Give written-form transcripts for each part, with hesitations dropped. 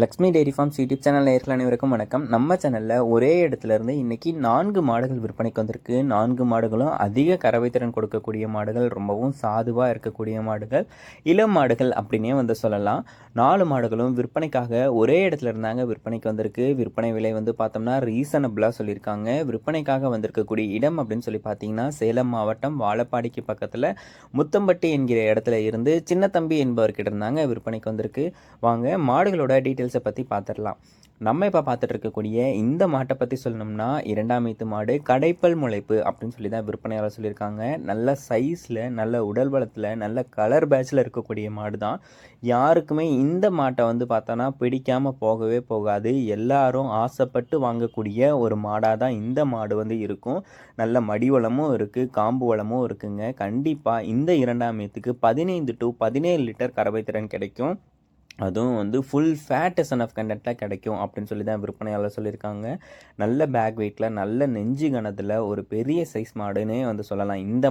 Lakshmi dairy farms YouTube channel நேயர்கள் அனைவருக்கும் வணக்கம். நம்ம சேனலில் ஒரே இடத்துல இருந்து இன்னைக்கு 4 மாடுகள் விற்பனைக்கு வந்திருக்கு. 4 மாடுகளும் அதிக கறவைத்திறன் கொடுக்கக்கூடிய மாடுகள், ரொம்பவும் சாதுவாக இருக்கக்கூடிய மாடுகள், இளம் மாடுகள் அப்படின்னே வந்து சொல்லலாம். 4 மாடுகளும் விற்பனைக்காக ஒரே இடத்துல இருந்தாங்க விற்பனைக்கு வந்திருக்கு. விற்பனை விலை வந்து பார்த்தோம்னா ரீசனபிளாக சொல்லியிருக்காங்க. விற்பனைக்காக வந்திருக்கக்கூடிய இடம் அப்படின்னு சொல்லி பார்த்தீங்கன்னா சேலம் மாவட்டம் வாழப்பாடிக்கு பக்கத்தில் முத்தம்பட்டி என்கிற இடத்துல இருந்து சின்னத்தம்பி என்பவர்கிட்ட இருந்தாங்க விற்பனைக்கு வந்திருக்கு. வாங்க மாடுகளோட டீட்டெயில்ஸை பற்றி பார்த்துடலாம். நம்ம இப்போ பார்த்துட்டு இருக்கக்கூடிய இந்த மாட்டை பற்றி சொல்லணும்னா 2ஆம் ஈத்து மாடு, கடைப்பல் முளைப்பு அப்படின்னு சொல்லி தான் விற்பனையாளர் சொல்லியிருக்காங்க. நல்ல சைஸில், நல்ல உடல் பலத்தில், நல்ல கலர் பேட்சில் இருக்கக்கூடிய மாடு தான். யாருக்குமே இந்த மாட்டை வந்து பார்த்தோன்னா பிடிக்காமல் போகவே போகாது. எல்லாரும் ஆசைப்பட்டு வாங்கக்கூடிய ஒரு மாடாக தான் இந்த மாடு வந்து இருக்கும். நல்ல மடி வளமும் இருக்குது, காம்பு வளமும் இருக்குங்க. கண்டிப்பாக இந்த 2ஆம் ஈத்துக்கு 15 to 17 லிட்டர் கறவை திறன் கிடைக்கும். அதுவும் வந்து ஃபுல் ஃபேட் ஆஃப் கண்டென்ட்டில் கிடைக்கும் அப்படின்னு சொல்லி தான் விற்பனையாளர் சொல்லியிருக்காங்க. நல்ல பேக் வெயிட்டில், நல்ல நெஞ்சு கணத்தில் ஒரு பெரிய சைஸ் மாடுன்னே வந்து சொல்லலாம். இந்த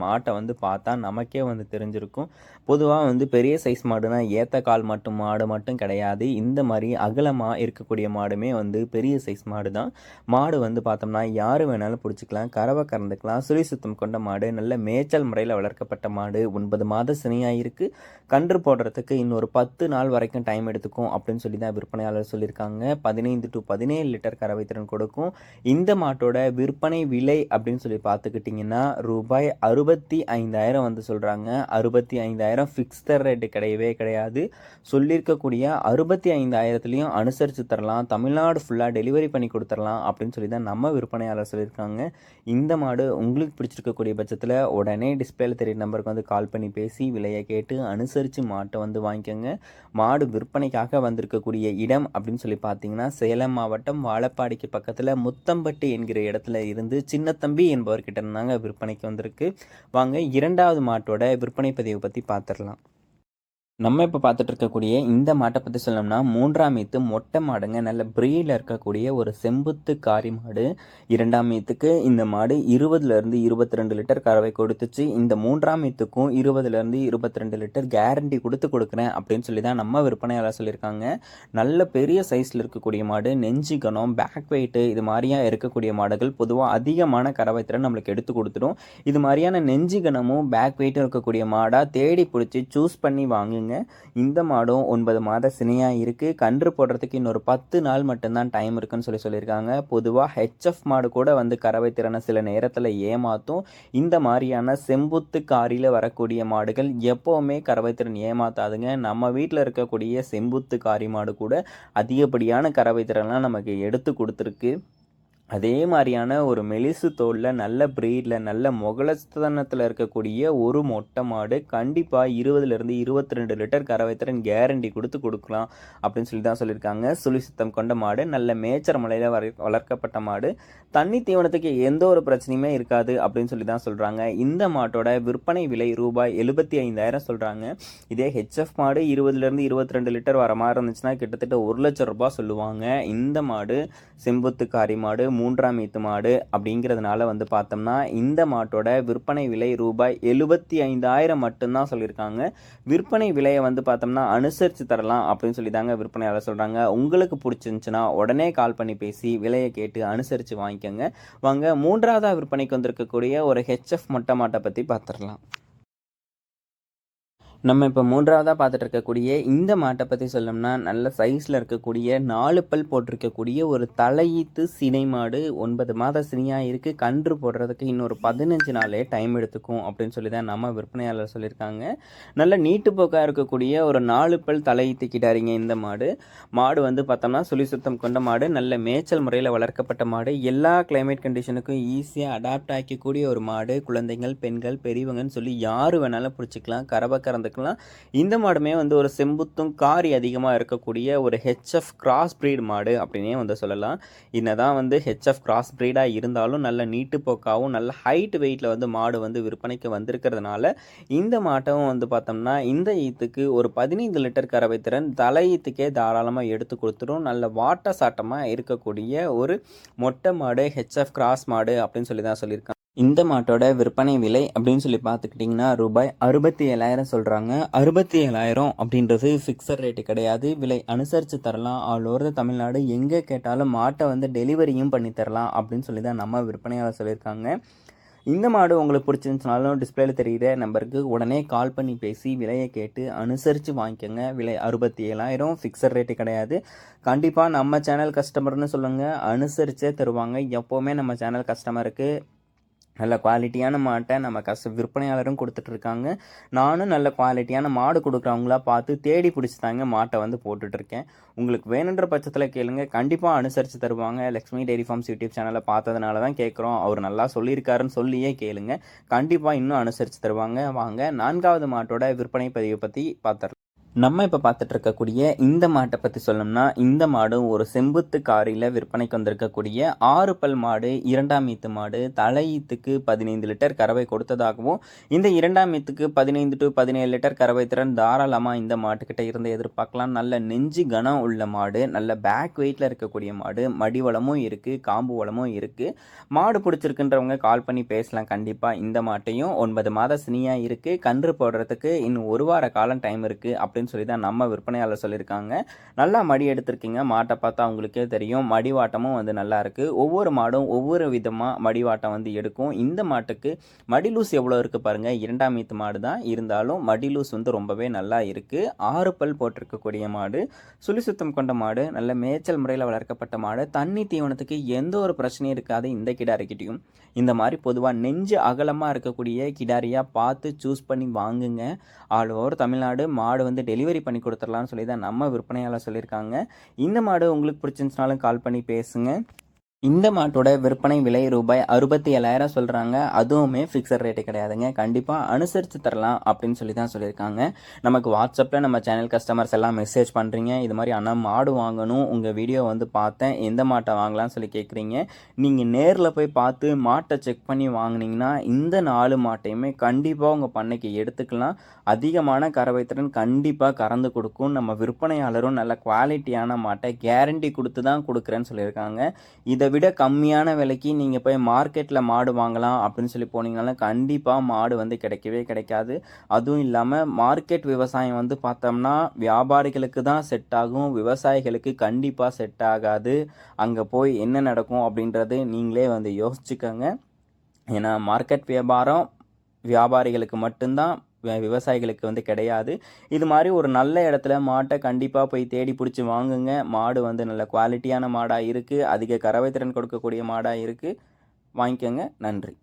மாட்டை வந்து பார்த்தா நமக்கே வந்து தெரிஞ்சிருக்கும். பொதுவாக வந்து பெரிய சைஸ் மாடுனா ஏற்ற கால் மாடு மட்டும் கிடையாது. இந்த மாதிரி அகலமாக இருக்கக்கூடிய மாடுமே வந்து பெரிய சைஸ் மாடு தான். மாடு வந்து பார்த்தோம்னா யார் வேணாலும் பிடிச்சிக்கலாம், கறவை கறந்துக்கலாம். சுழி சுத்தம் கொண்ட மாடு, நல்ல மேய்ச்சல் முறையில் வளர்க்கப்பட்ட மாடு, 9 மாத சினையாக இருக்குது. கன்று போடுறதுக்கு இன்னொரு 10 நாள் வரைக்கும் டைம் எடுத்துக்கும் அப்படின்னு சொல்லி தான் விற்பனையாளர் சொல்லியிருக்காங்க. 15 to 17 லிட்டர் கறவை திறன் கொடுக்கும். இந்த மாட்டோட விற்பனை விலை அப்படின்னு சொல்லி பார்த்துக்கிட்டிங்கன்னா ரூபாய் 65,000 வந்து சொல்கிறாங்க. 65,000 ஃபிக்ஸ்டர் ரேட்டு கிடையவே கிடையாது. சொல்லியிருக்கக்கூடிய 65,000லையும் அனுசரித்து தரலாம், தமிழ்நாடு ஃபுல்லாக டெலிவரி பண்ணி கொடுத்துடலாம் அப்படின்னு சொல்லி தான் நம்ம விற்பனையாளர் சொல்லியிருக்காங்க. இந்த மாடு உங்களுக்கு பிடிச்சிருக்கக்கூடிய பட்சத்தில் உடனே டிஸ்பிளேல தெரிய நம்பருக்கு வந்து கால் பண்ணி பேசி விலையை கேட்டு அனுசரித்து மாட்டை வந்து வாங்கிக்கோங்க. மாடு விற்பனைக்காக வந்திருக்கக்கூடிய இடம் அப்படின்னு சொல்லி பார்த்தீங்கன்னா சேலம் மாவட்டம் வாழப்பாடிக்கு பக்கத்தில் முத்தம்பட்டி என்கிற இடத்துல இருந்து சின்னத்தம்பி என்பவர்கிட்ட இருந்தாங்க விற்பனைக்கு வந்திருக்கு. வாங்க 2வது மாட்டோட விற்பனை பதிவை பற்றி பார்த்துடலாம். நம்ம இப்போ பார்த்துட்டு இருக்கக்கூடிய இந்த மாட்டை பற்றி சொல்லணும்னா 3ஆம் ஈத்து மொட்டை மாடுங்க. நல்ல பிரீடில் இருக்கக்கூடிய ஒரு செம்புத்து காரி மாடு. 2ஆம் ஈத்துக்கு இந்த மாடு 20லேருந்து 22 லிட்டர் கறவை கொடுத்துச்சு. இந்த 3ஆம் ஈத்துக்கும் 20லேருந்து 22 லிட்டர் கேரண்டி கொடுக்குறேன் அப்படின்னு சொல்லி தான் நம்ம விற்பனையாளர் சொல்லியிருக்காங்க. நல்ல பெரிய சைஸில் இருக்கக்கூடிய மாடு, நெஞ்சு கனம், பேக் வெயிட்டு இது மாதிரியா இருக்கக்கூடிய மாடுகள் பொதுவாக அதிகமான கறவை திறன் நம்மளுக்கு எடுத்து கொடுத்துரும். இது மாதிரியான நெஞ்சு கனமும் பேக் வெயிட்டும் இருக்கக்கூடிய மாடாக தேடி பிடிச்சி சூஸ் பண்ணி வாங்குங்க. இந்த மாடும் 9 மாத சினையாக இருக்குது. கன்று போடுறதுக்கு இன்னொரு 10 நாள் மட்டும்தான் டைம் இருக்குன்னு சொல்லியிருக்காங்க. பொதுவாக ஹெச்எஃப் மாடு கூட வந்து கறவை திறனை சில நேரத்தில் ஏமாற்றும். இந்த மாதிரியான செம்புத்து காரியில் வரக்கூடிய மாடுகள் எப்போவுமே கறவை திறன் ஏமாத்தாதுங்க. நம்ம வீட்டில் இருக்கக்கூடிய செம்புத்து காரி மாடு கூட அதிகப்படியான கறவை திறன்லாம் நமக்கு எடுத்து கொடுத்துருக்கு. அதே மாதிரியான ஒரு மெலிசு தோலில், நல்ல பிரீடில், நல்ல முகலஸ்தனத்தில் இருக்கக்கூடிய ஒரு மொட்டை மாடு கண்டிப்பாக 20லேருந்து 22 லிட்டர் கறவை திறன் கேரண்டி கொடுக்கலாம் அப்படின்னு சொல்லி தான் சொல்லியிருக்காங்க. சுழி சுத்தம் கொண்ட மாடு, நல்ல மேய்ச்சல் முறையில் வளர்க்கப்பட்ட மாடு, தண்ணி தீவனத்துக்கு எந்த ஒரு பிரச்சனையுமே இருக்காது அப்படின்னு சொல்லி தான் சொல்கிறாங்க. இந்த மாட்டோட விற்பனை விலை ரூபாய் 75,000 சொல்கிறாங்க. இதே ஹெச்எஃப் மாடு 20லேருந்து 22 லிட்டர் வர மாதிரி இருந்துச்சுன்னா கிட்டத்தட்ட 1 லட்சம் ரூபாய் சொல்லுவாங்க. இந்த மாடு செம்புத்துக்காரி மாடு, 3ஆம் ஈத்து மாடு அப்படிங்கிறதுனால வந்து பார்த்தோம்னா இந்த மாட்டோட விற்பனை விலை ரூபாய் 75,000 மட்டும்தான் சொல்லியிருக்காங்க. விற்பனை விலையை வந்து பார்த்தோம்னா அனுசரித்து தரலாம் அப்படின்னு சொல்லி தாங்க விற்பனையாளர் சொல்கிறாங்க. உங்களுக்கு பிடிச்சிருந்துச்சுன்னா உடனே கால் பண்ணி பேசி விலையை கேட்டு அனுசரித்து வாங்கிக்கோங்க. வாங்க 3ஆவதாக விற்பனைக்கு வந்திருக்கக்கூடிய ஒரு ஹெச்எஃப் மொட்டை மாட்டை பற்றி பார்த்துடலாம். நம்ம இப்போ 3ஆவதாக பார்த்துட்டு இருக்கக்கூடிய இந்த மாட்டை பற்றி சொல்லணும்னா நல்ல சைஸில் இருக்கக்கூடிய 4 பல் போட்டிருக்கக்கூடிய ஒரு தலையீத்து சினை மாடு. 9 மாத சினையாக இருக்குது. கன்று போடுறதுக்கு இன்னொரு 15 நாளே டைம் எடுத்துக்கும் அப்படின்னு சொல்லி தான் நம்ம விற்பனையாளர் சொல்லியிருக்காங்க. நல்ல நீட்டுப்போக்காக இருக்கக்கூடிய ஒரு 4 பல் தலையீத்து கிட்டாரிங்க இந்த மாடு. மாடு வந்து பார்த்தோம்னா சுழி சுத்தம் கொண்ட மாடு, நல்ல மேய்ச்சல் முறையில் வளர்க்கப்பட்ட மாடு, எல்லா கிளைமேட் கண்டிஷனுக்கும் ஈஸியாக அடாப்ட் ஆகிக்கக்கூடிய ஒரு மாடு. குழந்தைகள், பெண்கள், பெரியவங்கன்னு சொல்லி யார் வேணாலும் பிடிச்சிக்கலாம், கறவை கறந்து. இந்த மாடுமே வந்து ஒரு செம்புத்தும் காரி அதிகமாக இருக்கக்கூடிய ஒரு ஹெச்எஃப் கிராஸ் பிரீட் மாடு அப்படின்னே வந்து சொல்லலாம். என்னதான் வந்து ஹெச்எஃப் கிராஸ் பிரீடாக இருந்தாலும் நல்ல நீட்டு போக்காகவும் நல்ல ஹைட் வெயிட்டில் வந்து மாடு வந்து விற்பனைக்கு வந்திருக்கிறதுனால இந்த மாட்டம் வந்து பார்த்தோம்னா இந்த ஈத்துக்கு ஒரு 15 லிட்டர் கறவை திறன் தலை ஈத்துக்கே தாராளமாக எடுத்து கொடுத்துரும். நல்ல வாட்ட சாட்டமாக இருக்கக்கூடிய ஒரு மொட்டை மாடு, ஹெச்எஃப் கிராஸ் மாடு அப்படின்னு சொல்லி தான் சொல்லியிருக்காங்க. இந்த மாட்டோட விற்பனை விலை அப்படின்னு சொல்லி பார்த்துக்கிட்டிங்கன்னா ரூபாய் 67,000 சொல்கிறாங்க. 67,000 அப்படின்றது ஃபிக்ஸட் ரேட்டு கிடையாது. விலை அனுசரித்து தரலாம். ஆல் ஓவர் தமிழ்நாடு எங்கே கேட்டாலும் மாட்டை வந்து டெலிவரியும் பண்ணி தரலாம் அப்படின்னு சொல்லி தான் நம்ம விற்பனையாளர் சொல்லியிருக்காங்க. இந்த மாடு உங்களுக்கு பிடிச்சிருந்துச்சுனாலும் டிஸ்பிளேல தெரிகிற நம்பருக்கு உடனே கால் பண்ணி பேசி விலையை கேட்டு அனுசரித்து வாங்கிக்கோங்க. விலை 67,000 ஃபிக்ஸட் ரேட்டு கிடையாது. கண்டிப்பாக நம்ம சேனல் கஸ்டமர்னு சொல்லுங்கள், அனுசரித்தே தருவாங்க. எப்போவுமே நம்ம சேனல் கஸ்டமருக்கு நல்ல குவாலிட்டியான மாட்டை நம்ம விற்பனையாளரும் கொடுத்துட்ருக்காங்க. நானும் நல்ல குவாலிட்டியான மாடு கொடுக்குறவங்களா பார்த்து தேடி பிடிச்சி தாங்க மாட்டை வந்து போட்டுட்ருக்கேன். உங்களுக்கு வேணுன்ற பட்சத்தில் கேளுங்க, கண்டிப்பாக அனுசரித்து தருவாங்க. லக்ஷ்மி டெய்ரி ஃபார்ம்ஸ் யூடியூப் சேனலை பார்த்ததுனால தான் கேட்குறோம். அவர் நல்லா சொல்லியிருக்காருன்னு சொல்லியே கேளுங்க, கண்டிப்பாக இன்னும் அனுசரித்து தருவாங்க. வாங்க 4வது மாட்டோட விற்பனை பதிவை பற்றி பார்த்துடலாம். நம்ம இப்போ பார்த்துட்டு இருக்கக்கூடிய இந்த மாட்டை பற்றி சொல்லணும்னா, இந்த மாடு ஒரு செம்புத்து காரியில் விற்பனைக்கு வந்திருக்கக்கூடிய 6 பல் மாடு, 2ஆம் ஈத்து மாடு. தலையீத்துக்கு 15 லிட்டர் கறவை கொடுத்ததாகவும், இந்த 2ஆம் ஈத்துக்கு 15 to 17 லிட்டர் கறவை திறன் தாராளமாக இந்த மாட்டுக்கிட்ட இருந்து எதிர்பார்க்கலாம். நல்ல நெஞ்சு கனம் உள்ள மாடு, நல்ல பேக் வெயிட்டில் இருக்கக்கூடிய மாடு. மடி வளமும் இருக்குது, காம்பு வளமும் இருக்குது. மாடு பிடிச்சிருக்குன்றவங்க கால் பண்ணி பேசலாம். கண்டிப்பாக இந்த மாட்டையும் 9 மாத சினியாக இருக்குது. கன்று போடுறதுக்கு இன்னும் 1 வார காலம் டைம் இருக்குது அப்படின்னு சொல்லி தான் நம்ம விற்பனையாளர் சொல்லியிருக்காங்க. நல்லா மடி எடுத்திருக்கீங்க. மாட்டை பார்த்தா உங்களுக்கே தெரியும், மடிவாட்டமும் வந்து நல்லா இருக்குது. ஒவ்வொரு மாடும் ஒவ்வொரு விதமாக மடிவாட்டம் வந்து எடுக்கும். இந்த மாட்டுக்கு மடிலூஸ் எவ்வளோ இருக்குது பாருங்கள். 2ஆம் ஈத்து மாடு தான் இருந்தாலும் மடிலூஸ் வந்து ரொம்பவே நல்லா இருக்குது. 6 பல் போட்டிருக்கக்கூடிய மாடு, சுழி சுத்தம் கொண்ட மாடு, நல்ல மேய்ச்சல் முறையில் வளர்க்கப்பட்ட மாடு. தண்ணி தீவனத்துக்கு எந்த ஒரு பிரச்சனையும் இருக்காது இந்த கிடாரிக்கிட்டையும். இந்த மாதிரி பொதுவாக நெஞ்சு அகலமாக இருக்கக்கூடிய கிடாரியாக பார்த்து சூஸ் பண்ணி வாங்குங்க. ஆல் ஓவர் தமிழ்நாடு மாடு வந்து டெலிவரி பண்ணி கொடுத்துடலான்னு சொல்லி தான் நம்ம விற்பனையாளர் சொல்லியிருக்காங்க. இந்த மாடு உங்களுக்கு பிடிச்சிருந்துச்சுனாலும் கால் பண்ணி பேசுங்க. இந்த மாட்டோட விற்பனை விலை ரூபாய் 67,000 சொல்கிறாங்க. அதுவுமே ஃபிக்ஸட் ரேட்டு கிடையாதுங்க. கண்டிப்பாக அனுசரித்து தரலாம் அப்படின்னு சொல்லி தான் சொல்லியிருக்காங்க. நமக்கு வாட்ஸ்அப்பில் நம்ம சேனல் கஸ்டமர்ஸ் எல்லாம் மெசேஜ் பண்ணுறீங்க. இது மாதிரி அண்ணா மாடு வாங்கணும், உங்கள் வீடியோ வந்து பார்த்தேன், எந்த மாட்டை வாங்கலாம்னு சொல்லி கேட்குறீங்க. நீங்கள் நேரில் போய் பார்த்து மாட்டை செக் பண்ணி வாங்கினீங்கன்னா இந்த 4 மாட்டையுமே கண்டிப்பாக உங்கள் பண்ணைக்கு எடுத்துக்கலாம். அதிகமான கறவை திறன் கண்டிப்பாக கறந்து கொடுக்கும். நம்ம விற்பனையாளரும் நல்ல குவாலிட்டியான மாட்டை கேரண்டி கொடுத்து தான் கொடுக்குறேன்னு சொல்லியிருக்காங்க. இதை விட கம்மியான விலைக்கு நீங்கள் போய் மார்க்கெட்டில் மாடு வாங்கலாம் அப்படின்னு சொல்லி போனீங்கனாலும் கண்டிப்பாக மாடு வந்து கிடைக்கவே கிடைக்காது. அதுவும் இல்லாமல் மார்க்கெட் விவசாயம் வந்து பார்த்தோம்னா வியாபாரிகளுக்கு தான் செட் ஆகும், விவசாயிகளுக்கு கண்டிப்பாக செட் ஆகாது. அங்கே போய் என்ன நடக்கும் அப்படின்றது நீங்களே வந்து யோசிச்சுக்கோங்க. ஏன்னா மார்க்கெட் வியாபாரம் வியாபாரிகளுக்கு மட்டும்தான், விவசாயிகளுக்கு வந்து கிடையாது. இது மாதிரி ஒரு நல்ல இடத்துல மாட்டை கண்டிப்பாக போய் தேடி பிடிச்சி வாங்குங்க. மாடு வந்து நல்ல குவாலிட்டியான மாடாக இருக்குது, அதிக கறவை திறன் கொடுக்கக்கூடிய மாடாக இருக்குது. வாங்கிக்கோங்க. நன்றி.